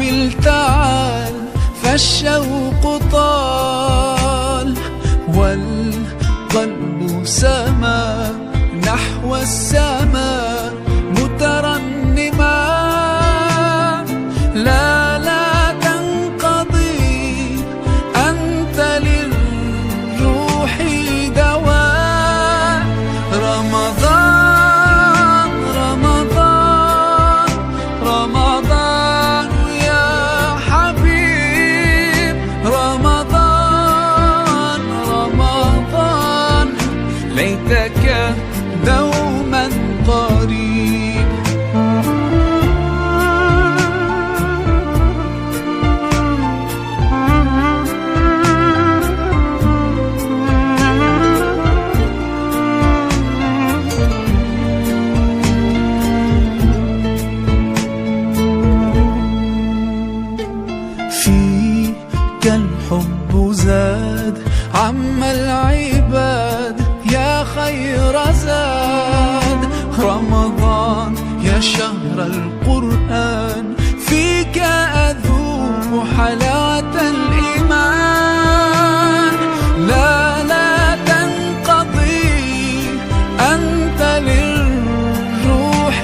أقبل تعال فالشوق طال، والقلب سما نحو السماء مترنما. لا لا تنقضي أنت للروح دواء. رمضان رمضان رمضان يا حبيب، رمضان رمضان ليتك دوما قريب. فيك الحب زاد عم العباد يا خير زاد. رمضان يا شهر القرآن فيك أذوق حلاوة الإيمان. لا لا تنقضي أنت للروح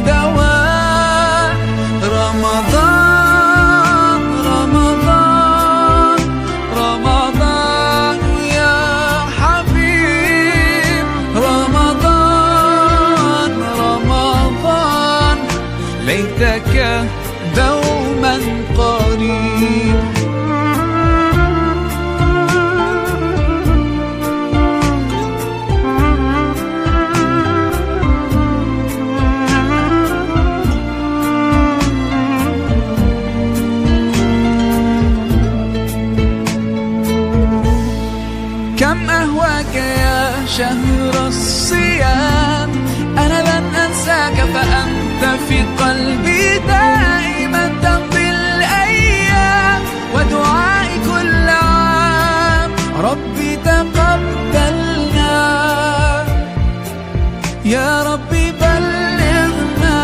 دواء. رمضان رمضان رمضان يا حبيب، رمضان رمضان ليتك دوما قريب. كم أهواك يا شهر الصيام، أنا لن أنساك فأنت في قلبي دائما تمضي الأيام. ودعائي كل عام ربي تقبلنا، يا ربي بلغنا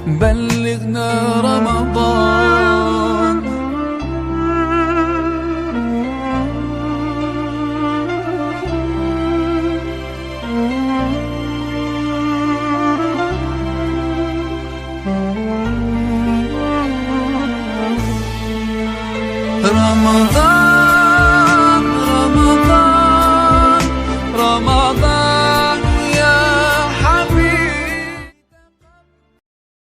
بلغنا رمضان. رمضان